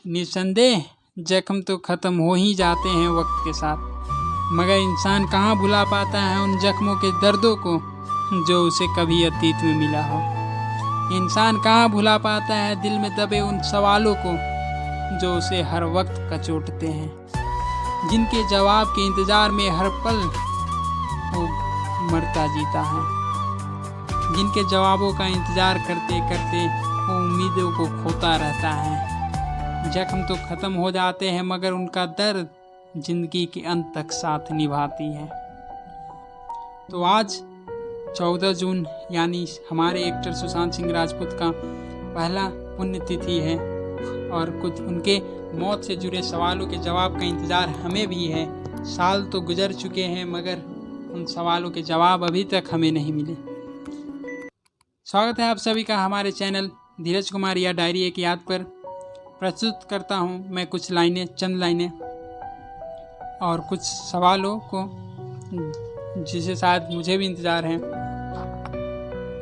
निस्संदेह जख्म तो ख़त्म हो ही जाते हैं वक्त के साथ, मगर इंसान कहाँ भुला पाता है उन जख्मों के दर्दों को जो उसे कभी अतीत में मिला हो। इंसान कहाँ भुला पाता है दिल में दबे उन सवालों को जो उसे हर वक्त कचोटते हैं, जिनके जवाब के इंतज़ार में हर पल वो मरता जीता है, जिनके जवाबों का इंतज़ार करते करते वो उम्मीदों को खोता रहता है। जख्म तो ख़त्म हो जाते हैं मगर उनका दर्द ज़िंदगी के अंत तक साथ निभाती है। तो आज 14 जून यानी हमारे एक्टर सुशांत सिंह राजपूत का पहला पुण्यतिथि है और कुछ उनके मौत से जुड़े सवालों के जवाब का इंतज़ार हमें भी है। साल तो गुजर चुके हैं मगर उन सवालों के जवाब अभी तक हमें नहीं मिले। स्वागत है आप सभी का हमारे चैनल धीरज कुमार या डायरी एक याद पर। प्रस्तुत करता हूँ मैं कुछ लाइनें, चंद लाइनें और कुछ सवालों को जिसे शायद मुझे भी इंतज़ार है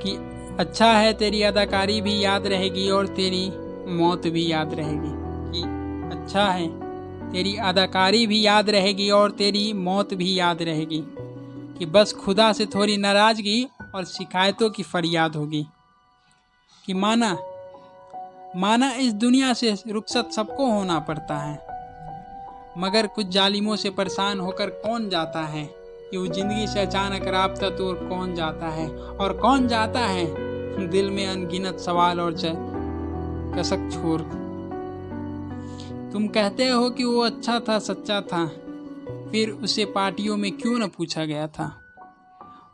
कि अच्छा है तेरी अदाकारी भी याद रहेगी और तेरी मौत भी याद रहेगी। कि अच्छा है तेरी अदाकारी भी याद रहेगी और तेरी मौत भी याद रहेगी। कि बस खुदा से थोड़ी नाराज़गी और शिकायतों की फरियाद होगी। कि माना इस दुनिया से रुखसत सबको होना पड़ता है, मगर कुछ जालिमों से परेशान होकर कौन जाता है। कि वो ज़िंदगी से अचानक राब्ता तोड़ कौन जाता है और कौन जाता है दिल में अनगिनत सवाल और कसक छोड़। तुम कहते हो कि वो अच्छा था, सच्चा था, फिर उसे पार्टियों में क्यों न पूछा गया था।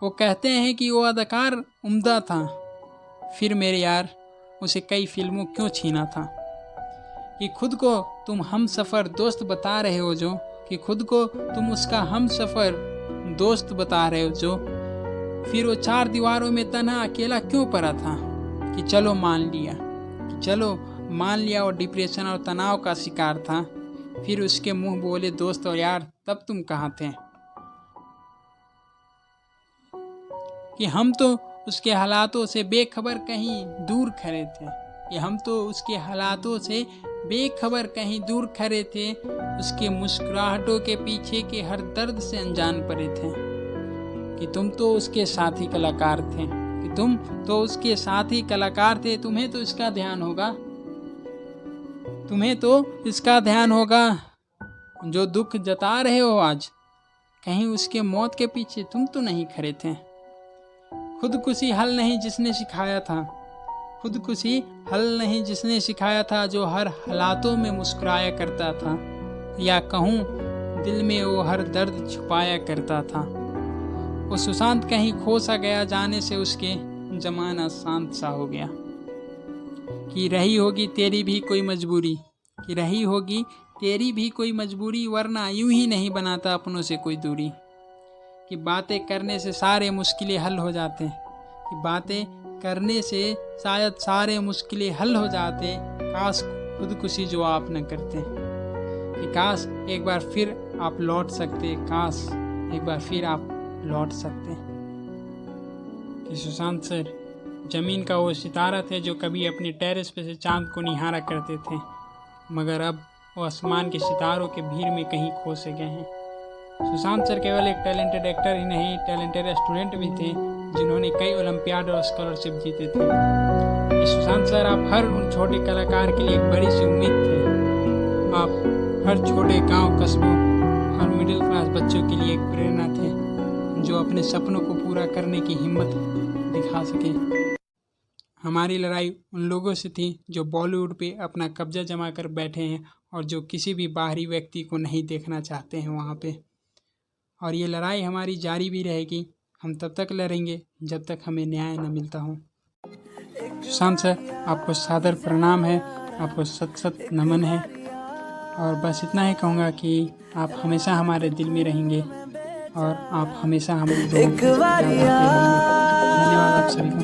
वो कहते हैं कि वो अदाकार उम्दा था, फिर मेरे यार उसे कई फिल्मों क्यों छीना था। कि खुद को तुम हम सफ़र दोस्त बता रहे हो जो, कि खुद को तुम उसका हम सफ़र दोस्त बता रहे हो जो, फिर वो 4 दीवारों में तन्हा अकेला क्यों पड़ा था। कि चलो मान लिया वो डिप्रेशन और तनाव का शिकार था, फिर उसके मुंह बोले दोस्त और यार तब तुम कहाँ थे। कि हम तो उसके हालातों से बेखबर कहीं दूर खड़े थे। कि हम तो उसके हालातों से बेखबर कहीं दूर खड़े थे, उसके मुस्कुराहटों के पीछे के हर दर्द से अनजान पड़े थे। कि तुम तो उसके साथी कलाकार थे, कि तुम तो उसके साथी कलाकार थे, तुम्हें तो इसका ध्यान होगा जो दुख जता रहे हो आज, कहीं उसके मौत के पीछे तुम तो नहीं खड़े थे। खुदकुशी हल नहीं जिसने सिखाया था जो हर हालातों में मुस्कुराया करता था, या कहूँ दिल में वो हर दर्द छुपाया करता था। वो सुशांत कहीं खो सा गया, जाने से उसके जमाना शांत सा हो गया। कि रही होगी तेरी भी कोई मजबूरी, वरना यूं ही नहीं बनाता अपनों से कोई दूरी। कि बातें करने से सारे मुश्किलें हल हो जाते, कि बातें करने से शायद सारे मुश्किलें हल हो जाते, काश खुदकुशी जो आप न करते। कि काश एक बार फिर आप लौट सकते। कि सुशांत सर ज़मीन का वो सितारा थे जो कभी अपने टेरेस पे से चांद को निहारा करते थे, मगर अब वो आसमान के सितारों के भीड़ में कहीं खो से गए हैं। सुशांत सर केवल एक टैलेंटेड एक्टर ही नहीं, टैलेंटेड स्टूडेंट भी थे जिन्होंने कई ओलंपियाड और स्कॉलरशिप जीते थे। सुशांत सर आप हर उन छोटे कलाकार के लिए एक बड़ी सी उम्मीद थे। आप हर छोटे गांव, कस्बों और मिडिल क्लास बच्चों के लिए एक प्रेरणा थे जो अपने सपनों को पूरा करने की हिम्मत दिखा सके। हमारी लड़ाई उन लोगों से थी जो बॉलीवुड पे अपना कब्जा जमा कर बैठे हैं और जो किसी भी बाहरी व्यक्ति को नहीं देखना चाहते हैं वहाँ पे। और ये लड़ाई हमारी जारी भी रहेगी। हम तब तक लड़ेंगे जब तक हमें न्याय न मिलता हो। सुशांत सर आपको सादर प्रणाम है, आपको सत नमन है, और बस इतना ही कहूँगा कि आप हमेशा हमारे दिल में रहेंगे और आप हमेशा हमें याद आते रहेंगे। धन्यवाद आप सभी का।